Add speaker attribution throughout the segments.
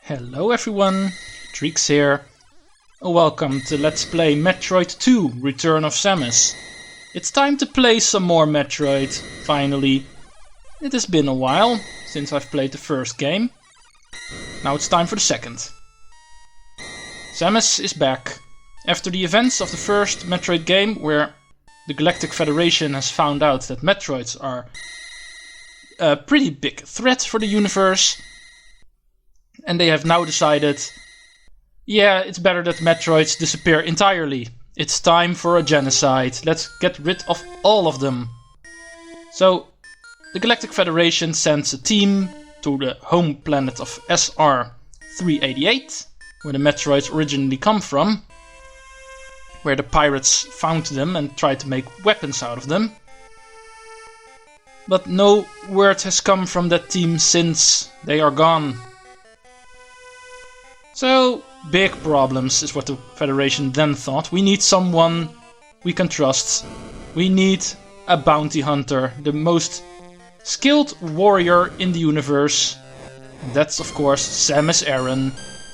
Speaker 1: Hello everyone, Treecks here. Welcome to Let's Play Metroid 2, Return of Samus. It's time to play some more Metroid, finally. It has been a while since I've played the first game. Now it's time for the second. Samus is back. After the events of the first Metroid game, where the Galactic Federation has found out that Metroids are a pretty big threat for the universe, and they have now decided, yeah, it's better that Metroids disappear entirely. It's time for a genocide. Let's get rid of all of them. So, the Galactic Federation sends a team to the home planet of SR388, where the Metroids originally come from, where the pirates found them and tried to make weapons out of them. But no word has come from that team since they are gone. So, big problems is what the Federation then thought. We need someone we can trust. We need a bounty hunter, the most skilled warrior in the universe. That's of course Samus Aran.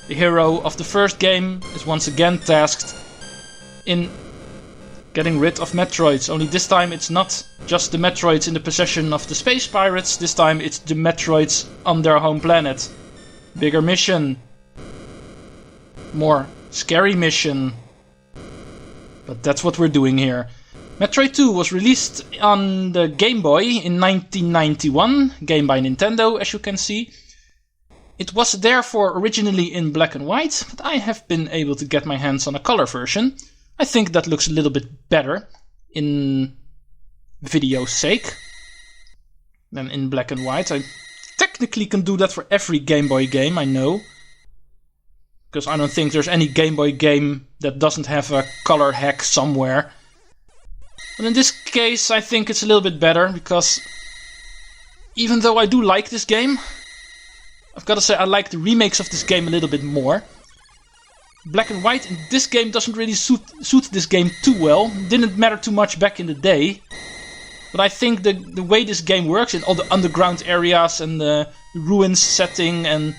Speaker 1: The hero of the first game is once again tasked in getting rid of Metroids. Only this time it's not just the Metroids in the possession of the space pirates. This time it's the Metroids on their home planet. Bigger mission. More scary mission. But that's what we're doing here. Metroid 2 was released on the Game Boy in 1991, game by Nintendo, as you can see. It was therefore originally in black and white, but I have been able to get my hands on a color version. I think that looks a little bit better in video's sake than in black and white. I technically can do that for every Game Boy game, I know. Because I don't think there's any Game Boy game that doesn't have a color hack somewhere. But in this case I think it's a little bit better, because even though I do like this game, I've got to say I like the remakes of this game a little bit more. Black and white in this game doesn't really suit this game too well. Didn't matter too much back in the day. But I think the way this game works in all the underground areas and the ruins setting and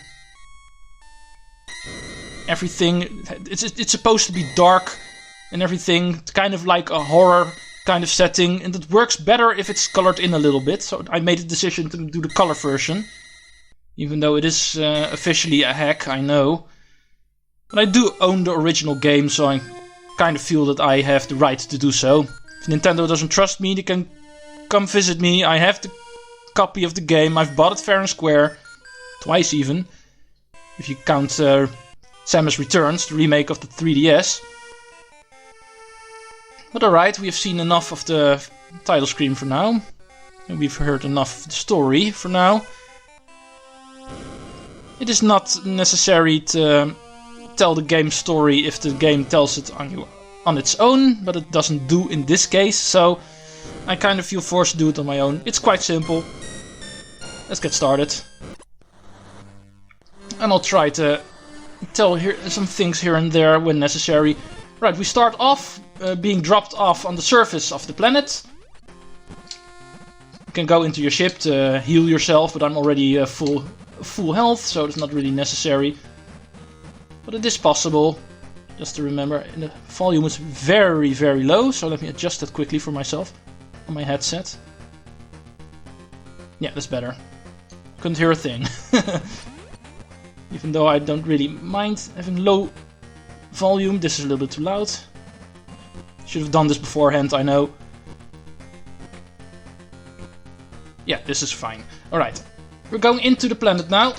Speaker 1: everything, it's supposed to be dark and everything, kind of like a horror kind of setting, and it works better if it's colored in a little bit. So I made a decision to do the color version, even though it is officially a hack, I know. But I do own the original game, so I kind of feel that I have the right to do so. If Nintendo doesn't trust me, they can come visit me. I have the copy of the game. I've bought it fair and square, twice even, if you count Samus Returns, the remake of the 3DS. But alright, we have seen enough of the title screen for now. And we've heard enough of the story for now. It is not necessary to tell the game story if the game tells it on its own, but it doesn't do in this case, so I kind of feel forced to do it on my own. It's quite simple. Let's get started. And I'll try to tell here some things here and there when necessary. Right, we start off being dropped off on the surface of the planet. You can go into your ship to heal yourself, but I'm already full health, so it's not really necessary. But it is possible, just to remember. And the volume is very, very low, so let me adjust that quickly for myself on my headset. Yeah, that's better. Couldn't hear a thing. Even though I don't really mind having low volume, this is a little bit too loud. Should have done this beforehand, I know. Yeah, this is fine. Alright, we're going into the planet now.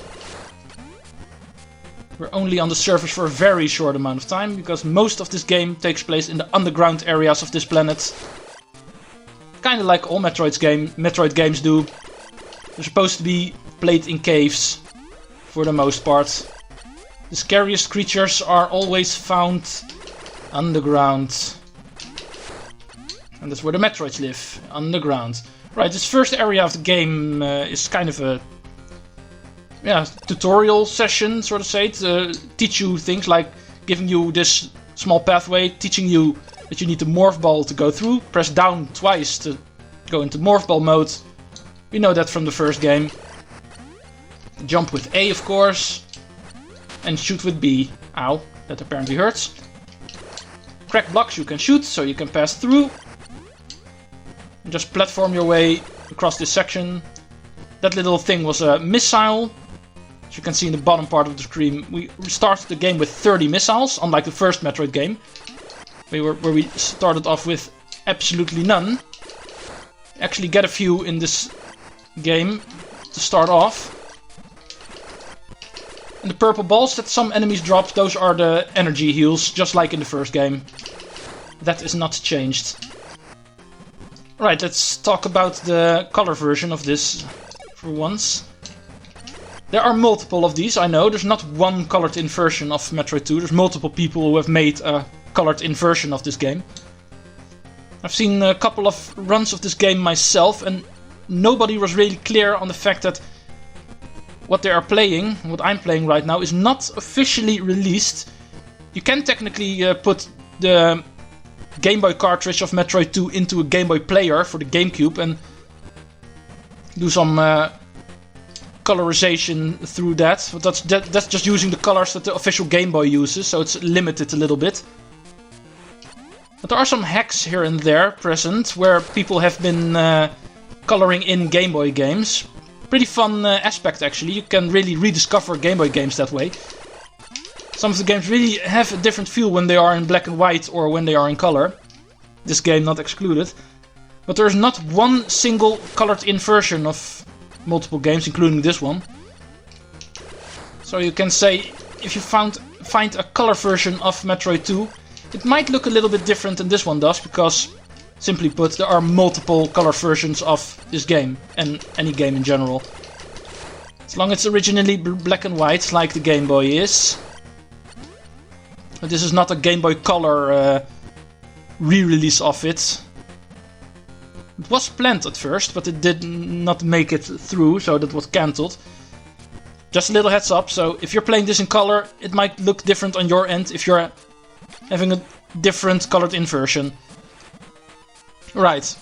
Speaker 1: We're only on the surface for a very short amount of time, because most of this game takes place in the underground areas of this planet. Kinda like all Metroid games do. They're supposed to be played in caves, for the most part. The scariest creatures are always found underground. And that's where the Metroids live, underground. Right, this first area of the game is kind of a tutorial session, sort of say, to teach you things, like giving you this small pathway, teaching you that you need the morph ball to go through. Press down twice to go into morph ball mode. We know that from the first game. Jump with A, of course. and shoot with B. Ow, that apparently hurts. Crack blocks you can shoot, so you can pass through. And just platform your way across this section. That little thing was a missile. As you can see in the bottom part of the screen, we started the game with 30 missiles, unlike the first Metroid game, where we started off with absolutely none. Actually get a few in this game to start off. And the purple balls that some enemies drop, those are the energy heals, just like in the first game. That is not changed. Right, let's talk about the color version of this for once. There are multiple of these, I know. There's not one colored-in version of Metroid 2. There's multiple people who have made a colored-in version of this game. I've seen a couple of runs of this game myself, and nobody was really clear on the fact that what they are playing, what I'm playing right now, is not officially released. You can technically put the Game Boy cartridge of Metroid 2 into a Game Boy player for the GameCube and do some colorization through that. But that's just using the colors that the official Game Boy uses, so it's limited a little bit. But there are some hacks here and there present where people have been coloring in Game Boy games. Pretty fun aspect actually. You can really rediscover Game Boy games that way. Some of the games really have a different feel when they are in black and white or when they are in color. This game not excluded. But there's not one single colored-in version of multiple games, including this one. So you can say, if you find a color version of Metroid 2, it might look a little bit different than this one does, because, simply put, there are multiple color versions of this game, and any game in general. As long as it's originally black and white, like the Game Boy is. But this is not a Game Boy Color re-release of it. It was planned at first, but it did not make it through, so that was cancelled. Just a little heads up, so if you're playing this in color, it might look different on your end if you're having a different colored-in version. Right,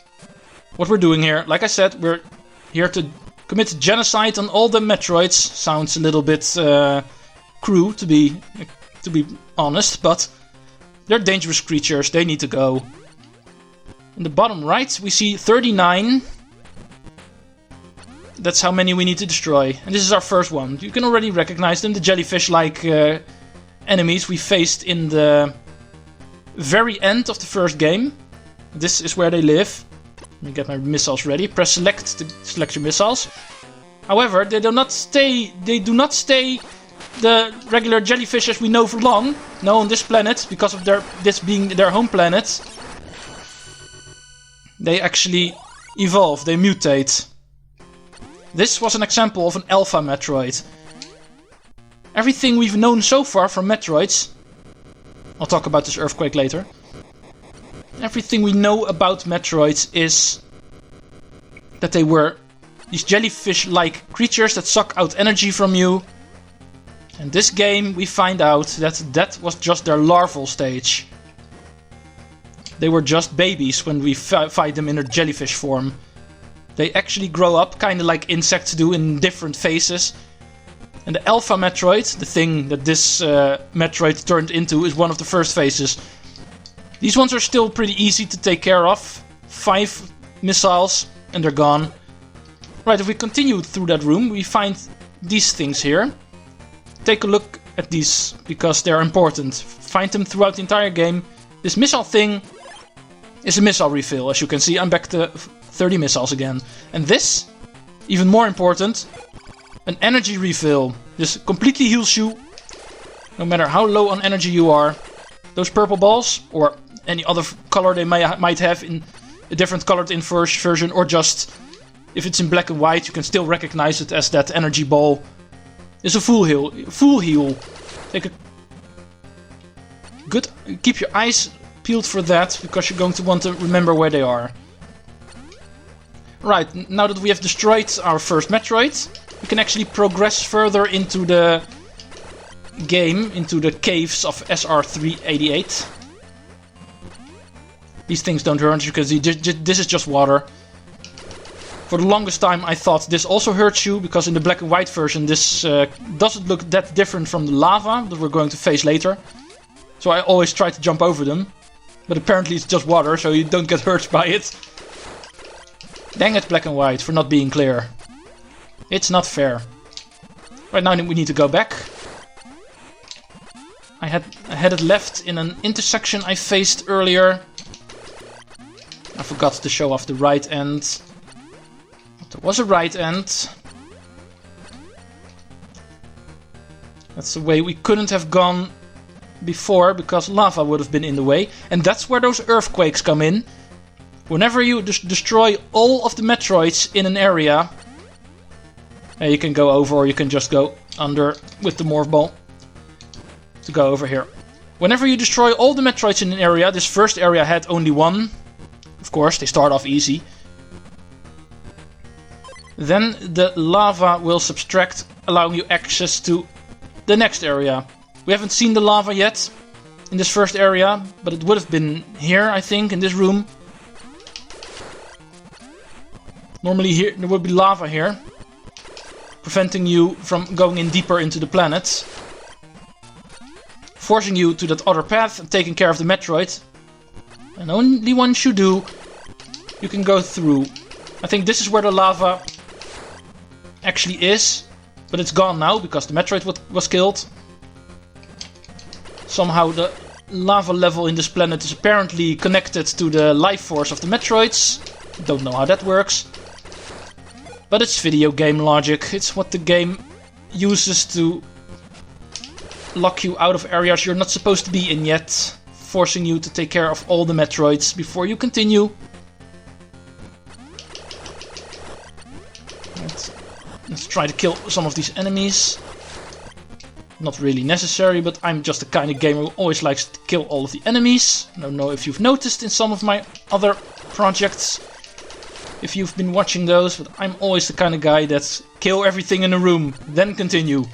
Speaker 1: what we're doing here, like I said, we're here to commit genocide on all the Metroids. Sounds a little bit cruel, to be honest, but they're dangerous creatures, they need to go. In the bottom right, we see 39. That's how many we need to destroy. And this is our first one. You can already recognize them, the jellyfish-like enemies we faced in the very end of the first game. This is where they live. Let me get my missiles ready. Press select to select your missiles. However, they do not stay the regular jellyfish as we know for long. No, on this planet, because of this being their home planet, they actually evolve, they mutate. This was an example of an alpha Metroid. Everything we've known so far from Metroids, I'll talk about this earthquake later. Everything we know about Metroids is that they were these jellyfish-like creatures that suck out energy from you. And this game we find out that was just their larval stage. They were just babies when we fight them in their jellyfish form. They actually grow up, kind of like insects do, in different phases. And the Alpha Metroid, the thing that this Metroid turned into, is one of the first phases. These ones are still pretty easy to take care of. 5 missiles and they're gone. Right, if we continue through that room, we find these things here. Take a look at these, because they're important. Find them throughout the entire game. This missile thing is a missile refill. As you can see, I'm back to 30 missiles again. And this, even more important, an energy refill. This completely heals you, no matter how low on energy you are. Those purple balls, or any other color they might have in a different colored-in version, or just, if it's in black and white, you can still recognize it as that energy ball. Is a full heal. Take a good. Keep your eyes peeled for that, because you're going to want to remember where they are. Right, now that we have destroyed our first Metroid, we can actually progress further into the game, into the caves of SR388. These things don't hurt, as you can see. This is just water. For the longest time I thought this also hurts you, because in the black and white version this doesn't look that different from the lava that we're going to face later. So I always try to jump over them. But apparently it's just water, so you don't get hurt by it. Dang it, black and white, for not being clear. It's not fair. Right now we need to go back. I had it left in an intersection I faced earlier. I forgot to show off the right end. But there was a right end. That's the way we couldn't have gone before, because lava would have been in the way. And that's where those earthquakes come in. Whenever you destroy all of the Metroids in an area, you can go over, or you can just go under with the morph ball to go over here. Whenever you destroy all the Metroids in an area, this first area had only one. Of course, they start off easy. Then the lava will subtract, allowing you access to the next area. We haven't seen the lava yet in this first area, but it would have been here, I think, in this room. Normally here there would be lava here, preventing you from going in deeper into the planet, forcing you to that other path and taking care of the Metroid. And only once you do, you can go through. I think this is where the lava actually is, but it's gone now because the Metroid was killed. Somehow the lava level in this planet is apparently connected to the life force of the Metroids. Don't know how that works. But it's video game logic. It's what the game uses to lock you out of areas you're not supposed to be in yet, forcing you to take care of all the Metroids before you continue. Let's try to kill some of these enemies. Not really necessary, but I'm just the kind of gamer who always likes to kill all of the enemies. I don't know if you've noticed in some of my other projects, if you've been watching those, but I'm always the kind of guy that's kill everything in a room, then continue.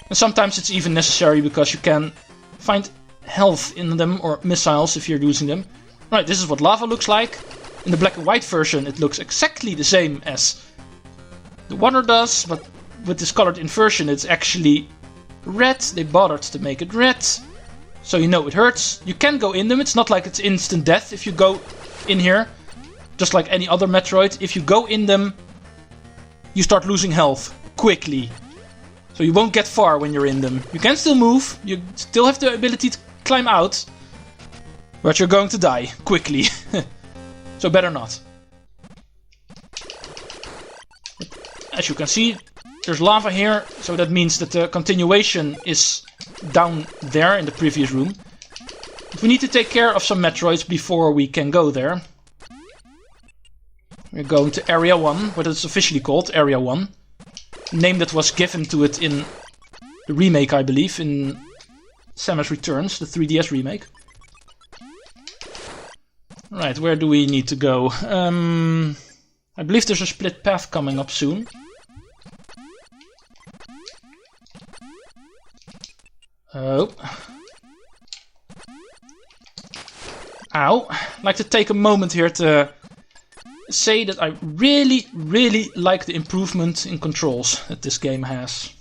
Speaker 1: And sometimes it's even necessary because you can find health in them, or missiles if you're using them. Right, this is what lava looks like. In the black and white version it looks exactly the same as the water does, but with this colored inversion it's actually red. They bothered to make it red, so you know it hurts. You can go in them, it's not like it's instant death if you go in here. Just like any other Metroid, if you go in them, you start losing health quickly. So you won't get far when you're in them. You can still move, you still have the ability to climb out, but you're going to die quickly. So better not. As you can see, there's lava here, so that means that the continuation is down there in the previous room. But we need to take care of some Metroids before we can go there. We're going to Area 1, what it's officially called, Area 1. Name that was given to it in the remake, I believe, in Samus Returns, the 3DS remake. Right, where do we need to go? I believe there's a split path coming up soon. Oh. Ow. I'd like to take a moment here to say that I really, really like the improvement in controls that this game has.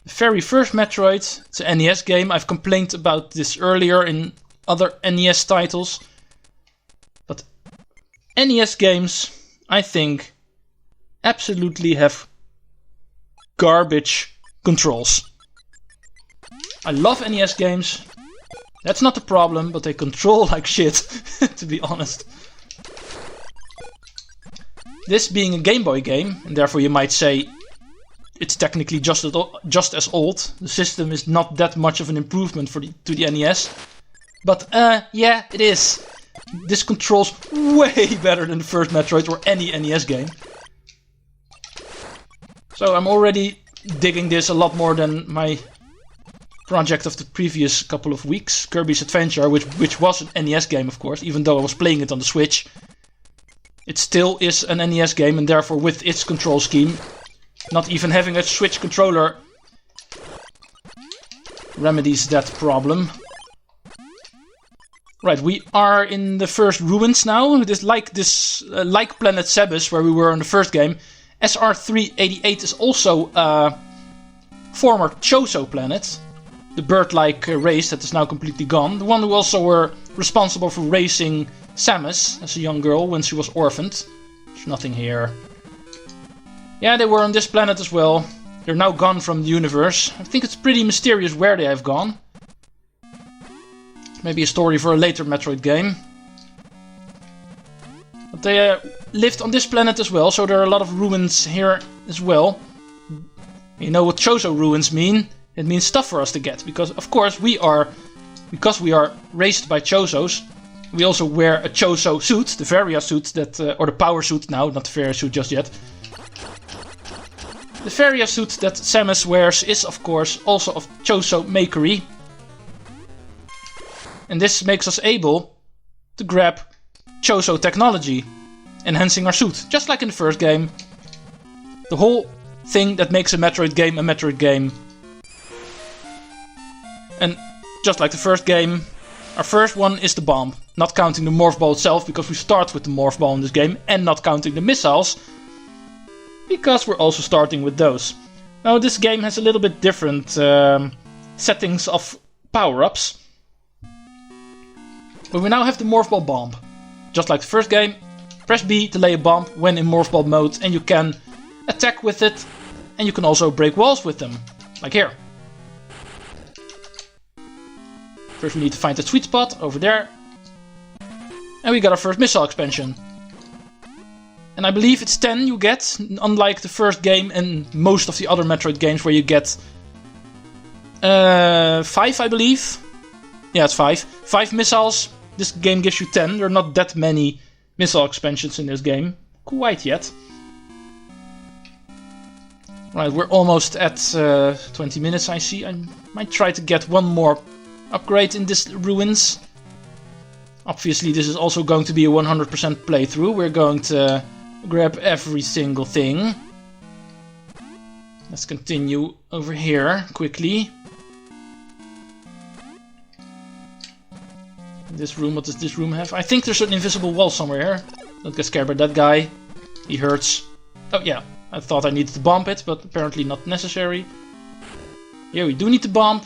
Speaker 1: The very first Metroid, it's an NES game. I've complained about this earlier in other NES titles. But NES games, I think, absolutely have garbage controls. I love NES games. That's not the problem, but they control like shit, to be honest. This being a Game Boy game, and therefore you might say it's technically just as old. The system is not that much of an improvement to the NES. But yeah, it is. This controls way better than the first Metroid or any NES game. So I'm already digging this a lot more than my project of the previous couple of weeks, Kirby's Adventure, which was an NES game, of course, even though I was playing it on the Switch. It still is an NES game, and therefore with its control scheme, not even having a Switch controller remedies that problem. Right, we are in the first ruins now. This like planet Samus, where we were in the first game. SR388 is also a former Choso planet. The bird-like race that is now completely gone. The one who also were responsible for raising Samus as a young girl when she was orphaned. There's nothing here. Yeah, they were on this planet as well. They're now gone from the universe. I think it's pretty mysterious where they have gone. Maybe a story for a later Metroid game. But they lived on this planet as well, so there are a lot of ruins here as well. You know what Choso ruins mean? It means stuff for us to get, because of course we are raised by Chosos. We also wear a Choso suit, the Varia suit that, or the power suit now, not the Varia suit just yet. The Varia suit that Samus wears is of course also of Choso makery. And this makes us able to grab Choso technology, enhancing our suit, just like in the first game. The whole thing that makes a Metroid game. And just like the first game, our first one is the bomb, not counting the morph ball itself, because we start with the morph ball in this game, and not counting the missiles, because we're also starting with those. Now this game has a little bit different settings of power-ups. But we now have the morph ball bomb. Just like the first game, press B to lay a bomb when in morph ball mode, and you can attack with it, and you can also break walls with them, like here. First we need to find the sweet spot over there. And we got our first missile expansion. And I believe it's 10 you get, unlike the first game and most of the other Metroid games where you get 5, I believe. Yeah, it's 5. 5 missiles. This game gives you 10. There are not that many missile expansions in this game. Quite yet. Right, we're almost at 20 minutes, I see. I might try to get one more upgrade in this ruins. Obviously, this is also going to be a 100% playthrough. We're going to grab every single thing. Let's continue over here quickly. This room, what does this room have? I think there's an invisible wall somewhere here. Don't get scared by that guy. He hurts. Oh yeah, I thought I needed to bomb it, but apparently not necessary. Here we do need to bomb.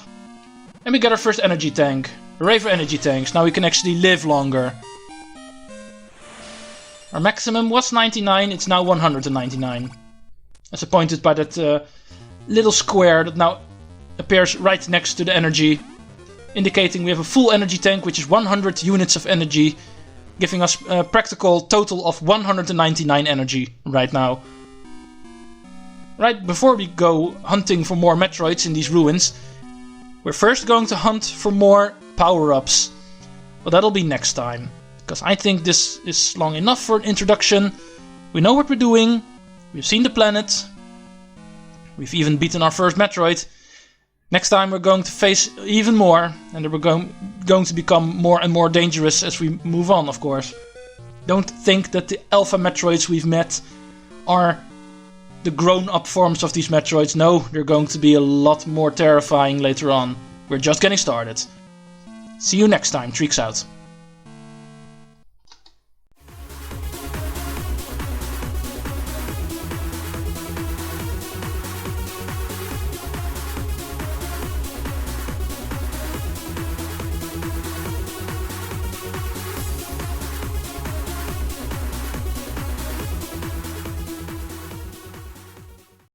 Speaker 1: And we got our first energy tank. Hooray for energy tanks, now we can actually live longer. Our maximum was 99, it's now 199. As pointed by that little square that now appears right next to the energy. Indicating we have a full energy tank, which is 100 units of energy, giving us a practical total of 199 energy right now. Right, before we go hunting for more Metroids in these ruins, we're first going to hunt for more power-ups. But that'll be next time, because I think this is long enough for an introduction. We know what we're doing, we've seen the planet, we've even beaten our first Metroid. Next time we're going to face even more, and we're going to become more and more dangerous as we move on, of course. Don't think that the alpha Metroids we've met are the grown-up forms of these Metroids. No, they're going to be a lot more terrifying later on. We're just getting started. See you next time, Treecks out.